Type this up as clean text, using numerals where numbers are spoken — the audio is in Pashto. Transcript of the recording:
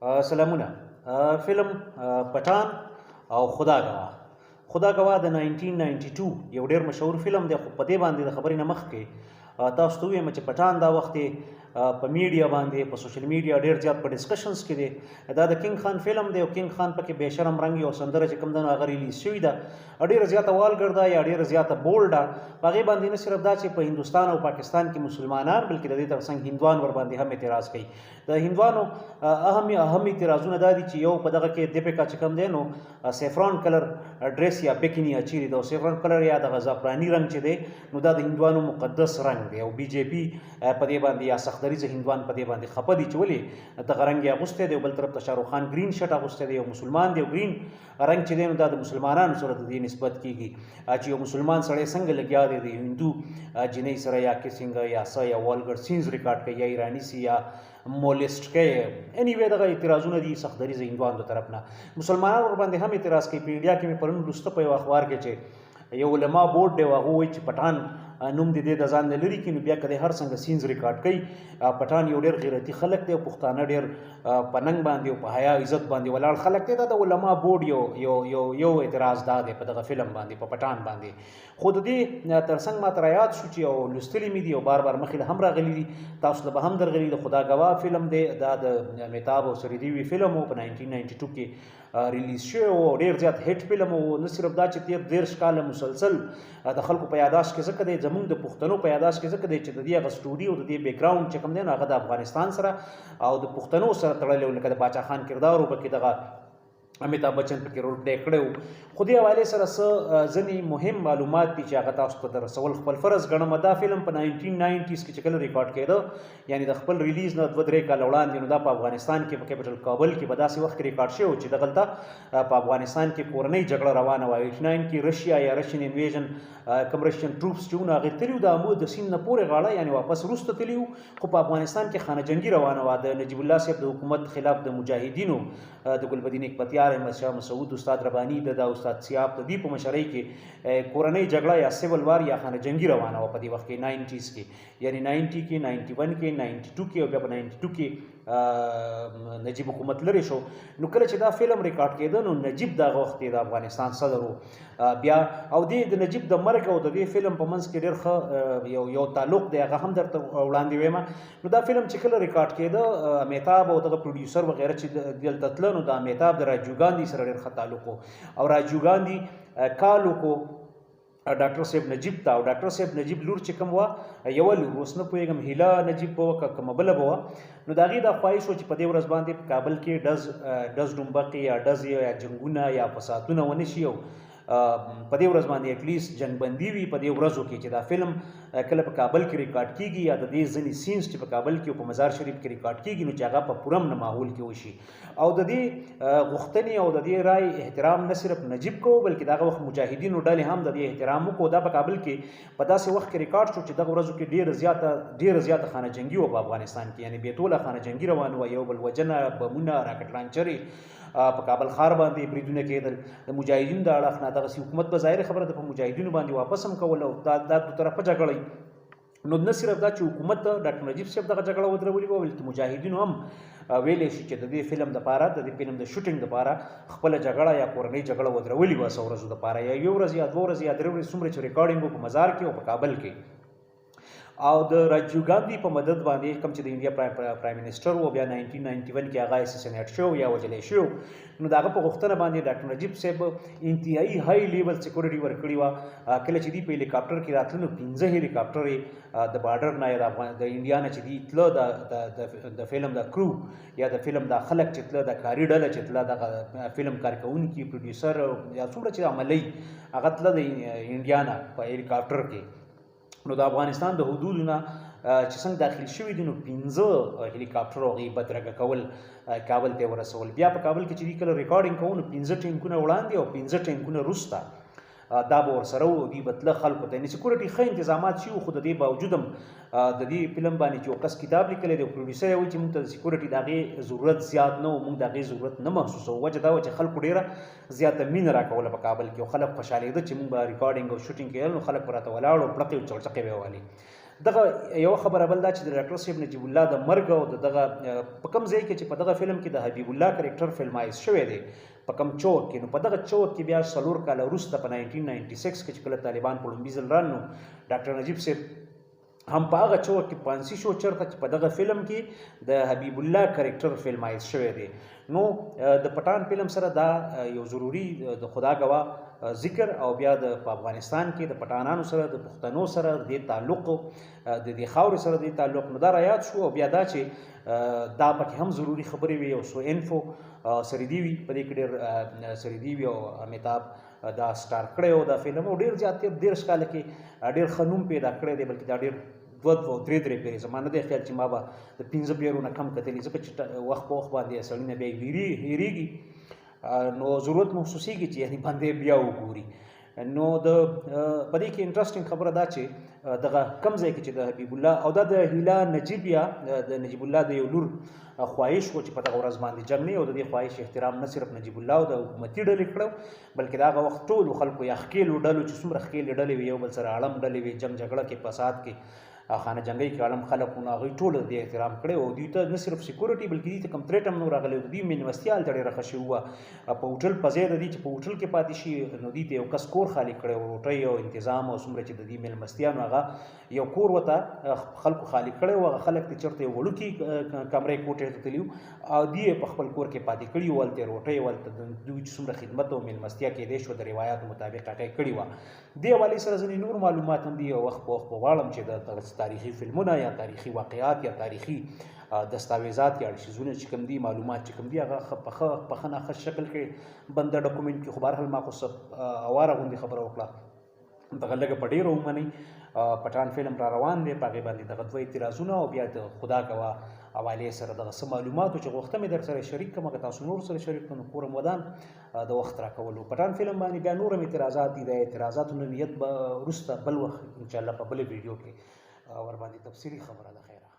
سلامونه. فلم پټان او خدا گواه د 1992 یو ډیر مشهور فلم دی، خو په دې باندې د خبرې نه مخکې تاسو ته ووایم چې پټان دا وخت په میډیا باندې په سوشل میډیا ډیر زیات په ډسکشنز کې دی. دا د کینګ خان فلم دی او کینګ خان پکې بېشرم رنګ یو سندره چې کوم ده هغه ریلیز شوې ده، ډیره زیاته والګر ده یا ډیره زیاته بولډ ده. په هغې باندې نه صرف دا چې په هندوستان او پاکستان کې مسلمانان بلکې د دې ترڅنګ هندوان ورباندې هم اعتراض کوي. د هندوانو اهم اعتراضونه دا دي چې یو په دغه کې دیپیکا چې کوم دی نو سیفران کلر ډریس یا بیکینی اچیري ده، او سیفران کلر یا دغه زعفراني رنګ چې دی نو دا د هندوانو مقدس رنګ دی، او بي جے پي په دې باندې یا سختدریځه هندوان په دې باندې خفه دي چې ولې دغه رنګ یې اغوستی دی. بل طرف ته شاهرخ خان ګرین شرټ اغوستی دی، یو مسلمان دی او ګرین رنګ چې دی نو دا د مسلمانانو سره د دې نسبت کیږي چې یو مسلمان سړی څنګه لګیا دی د هندو جنۍ سره یا کیسینګ یا څه یا والګر سینز ریکارډ کوي یا ایرانی سي یا مولسټ کوي. انیوی دغه اعتراضونه دي سختدریځه هندوانو د طرف نه. مسلمانان ورباندې هم اعتراض کوي. په انډیا کې مې پرون لوسته په یو اخبار کې چې یو علما بورډ دی، هغه وایي چې پټان نوم د دې د ځان نه لري کړي، نو بیا که دی هر څنګه سینز ریکارډ کوي. پټان یو ډېر غیرتي خلک دی او پښتانه ډېر په ننګ باندې او په حیا عزت باندې ولاړ خلک دی. دا د علما بورډ یو اعتراض دا دی په دغه فلم باندې، په پټان باندې. خو د دې ترڅنګ ماته رایاد شو چې یو لوستلي مې دي او بار بار مخکې هم راغلي دي، تاسو ته به هم درغلي. د خدا گواه فلم دی، دا د امیتاب او سریدیوي فلم و، په 1992 کې ریلیز شوی و. ډېر زیات هیټ فلم و. نه صرف دا چې 13 کاله مسلسل د خلکو په یاداشت کې ځکه دی، زمونږ د پښتنو په یاداشت کې ځکه دی چې د دې هغه سټوري او د دې بیک ګراوند چې کوم دی نو هغه د افغانستان سره او د پښتنو سره تړلی و. لکه د باچا خان کردار و، پکې دغه امیتاب بچن پکې رول پلی کړی و. خو دې حوالې سره څه ځینې مهم معلومات دي چې هغه تاسو ته در رسول خپل فرض ګڼم. دا فلم په 1990s کې چې کله ریکارډ کېده، یعنی د خپل ریلیز نه 2-3 کاله وړاندې، نو دا په افغانستان کې په کیپټل کابل کې په داسې وخت کې ریکارډ شوی چې دغلته په افغانستان کې کورنۍ جګړه روانه وه. 89 کې رشیا یا رشین انویژن کوم رشین ټروپس چې وو هغې تللي وو د امو د سیند نه پورې غاړه، یعنی واپس وروسته تللي وو. خو په افغانستان کې خانه جنګي روانه وه د نجیب الله صاحب د حکومت خلاف د مجاهدینو د ګلبدین اکبتیار، احمد شاه مسعود، استاد رباني، د استاد سیاب د دې په مشرۍ کې کورنۍ جګړه یا سیول وار یا خانه جنګي روانه وه په دې وخت کې 90s کې، یعنی 90 کې 91 کې 92 کې او بیا په 92 کې نجیب حکومت لرې شو. نو کله چې دا فلم ریکارډ کېده نو نجیب دغه وخت د افغانستان صدر و. بیا او د نجیب د مرګ او د دې فلم په منځ کې ډېر ښه یو تعلق دی، هغه هم درته وړاندې وایم. نو دا فلم چې کله ریکارډ کېده، امیتاب او دغه پروډیوسر وغیره چې دلته تله، نو د امیتاب د راجیو ګاندي سره ډېر ښه تعلق و او راجیو ګاندي کال وکړو ډاکټر صاحب نجیب ته. او ډاکټر صاحب نجیب لور چې کوم وه، یوه لور، اوس نه پوهېږم هیله نجیب به وه که کومه بله به وه، نو د هغې دا خواهش و چې په دې ورځ باندې په کابل کې ډز ډومبقې یا ډز یا جنګونه یا فسادونه ونه شي، او په دې ورځ باندې اټلیسټ جنګبندي وي په دې ورځو کې چې دا فلم کله په کابل کې ریکارډ کېږي یا د دې ځینې سینز چې په کابل کې او په مزار شریف کې ریکارډ کېږي نو چې هغه په پوره امن ماحول کې وشي. او د دې غوښتنې او د دې رای احترام نه صرف نجیب کوو بلکې دغه وخت مجاهدینو ډلې هم د دې احترام وکړو. دا په کابل کې په داسې وخت کې ریکارډ شو چې دغه ورځو کې ډېره زیاته خانه جنګي وه په افغانستان کې، یعنی بېټوله خانه جنګي روان وه، یو بل وژنه، بمونه، راکټ لانچرې په کابل ښار باندې بریدونه کېدل د مجاهدینو د اړخ نه. دغسې حکومت به ظاهره خبره ده په مجاهدینو باندې واپس هم کول، او دا دو طرفه جګړه. نو نه صرف دا چې حکومت ډاکټر نجیب صاحب دغه جګړه ودرولې وه، بلکې مجاهدینو هم ویلی شي چې د دې فلم دپاره د دې فلم د شوټینګ دپاره خپله جګړه یا کورنۍ جګړه ودرولې وه 100 ورځو دپاره، یا 1 ورځ یا 2 ورځې یا 3 ورځې څومره چې ریکارډینګ و په مزار کې او په کابل کې. او د راجیو ګاندي په مدد باندې کوم چې د انډیا پرایم منسټر و، بیا 1991 کې هغه اساسینیټ شو یا وژلی شو، نو د هغه په غوښتنه باندې ډاکټر نجیب صاحب انتهایي های لیول سیکورټي ورکړې وه. کله چې دوی په هلیکاپټر کې راتله نو 15 هلیکاپټر یې د بارډر نه یا د انډیا نه چې دوی تله د فلم د کرو یا د فلم د خلک چې تله د کاري ډله چې تله دغه فلم کارکوونکي پروډیوسر یا څومره چې عملی هغه تله د انډیا نه په هلیکاپټر کې. نو د افغانستان د حدودو نه چې څنګه داخل شوي دي نو 15 هلیکاپټر هغوی بدرګه کول کابل ته ورسول. بیا په کابل کې چې دوی کله ریکارډینګ کوو نو 15 ټینکونه وړاندې او 15 ټینکونه وروسته دا به ورسره و. دوی به تله خلکو ته، یعنې سکورټي ښه انتظامات شي، خو د دې باوجود هم د دې فلم باندې چې یو کس کتاب لیکلی دی، پروډیوسر یې وایي چې موږ ته د سکورټي د هغې ضرورت زیات نه و، موږ د هغې ضرورت نه محسوسوو. وجه دا وه چې خلکو ډېره زیاته مینه راکوله په کابل کې، او خلک خوشحالېده چې موږ به ریکارډینګ او شوټینګ کېدل نو خلک به راته ولاړ او پړقې او چړچقې به یې والې. دغه یو خبره بل دا چې د ډاکټر صاحب نجیب الله د مرګ او دغه په کوم ځای کې چې په دغه فلم کې د حبیب الله کریکټر فلمایز شوی دی په کوم چوک کې، نو په دغه چوک کې بیا 4 کاله وروسته په 1996 کې چې کله طالبان په لومبي ځل رانو ډاکټر نجیب صاحب هم په هغه چوک کې پانسي شو چرته چې په دغه فلم کې د حبیب الله کریکټر فلمایز شوی دی. نو د پټان فلم سره دا یو ضروری د خدا گوا ذکر او بیا د افغانستان کې د پټانانو سره د پښتنو سره د تعلق د دې خاورې سره د تعلق نو دا رایات شو، او بیا دا چې دا پکې هم ضروری خبرې وي او سو انفو سریدي وي په دې کې ډېر سریدي وي او امیتاب دا سٹار کړی او دا فلم او ډېر زیات 13 کال کې ډېر خنوم پیدا کړی دی، بلکې دا ډېر 2-3 پیری زمانه د خیال چې ما به د 15 پیرونه کم کتلی ځکه چې وخت په وخت باندې سړی نه بیا هېرېږي نو ضرورت محسوسېږي چې یعنې باندې بیا وګوري. نو د په دې کې انټرسټینګ خبره دا چې دغه کم ځای کې چې د حبیب الله او دا د هیله نجیب یا د نجیب الله د یو لور خواهش و چې په دغه ورځ باندې جنګ نه او د دې خواهش احترام نه صرف نجیب الله او د حکومتي ډلې کړو بلکې د هغه وخت ټولو خلکو یا ښکېلو ډلو چې څومره ښکېلې ډلې وي یو بل سره اړم ډلې وي جنګ جګړه کې فساد کې خانه جنګي کې عالم خلکونه هغوی ټول د احترام کړی او دوی ته نه صرف سکیورټي بلکې دوی ته کوم تریټ هم نه راغلی دوی مېلمستیا هلته ډېره ښه شوې وه په هوټل په ځای د دې چې په هوټل کې پاتې شي نو دوی ته یو کس کور خالي کړی و روټۍ او انتظام او څومره چې د دې مېلمستیا نو هغه یو کور ورته خلکو خالي کړی و هغه خلک ته چېرته یو وړوکي کمرې کوټې ته تللي وو او دوی یې په خپل کور کې پاتې کړي وو هلته روټۍ هلته دوی چې څومره خدمت او مېلمستیا کېدی شوه د روایاتو مطابق هغه یې کړې وه. دې حوالې سره ځینې نور معلومات هم دي او وخت په وخت به غواړم چې د تاریخي فلمونه یا تاریخي واقعات یا تاریخي دستاویزات یا ارشیزونه چې کوم دي معلومات چې کوم دي هغه په ښه ناښه شکل کې بنده ډاکومنټ کړي. خو بهرحال ما خو څه اواره غوندې خبره وکړه دغه لږه په ډېره ومنئ. پټان فلم را روان دی په هغې باندې دغه 2 اعتراضونه او بیا د خدا گوا حوالې سره دغه څه معلوماتو چې غوښته مې در سره شریک کړم که تاسو نور سره شریک کړم نو کورم ودان د وخت راکولو. پټان فلم باندې بیا نور هم اعتراضات دي د اعتراضاتو نه نیت به وروسته بل وخت انشاءالله په بلې ویډیو کې ورباندې تفصیلي خبره ده. خیره.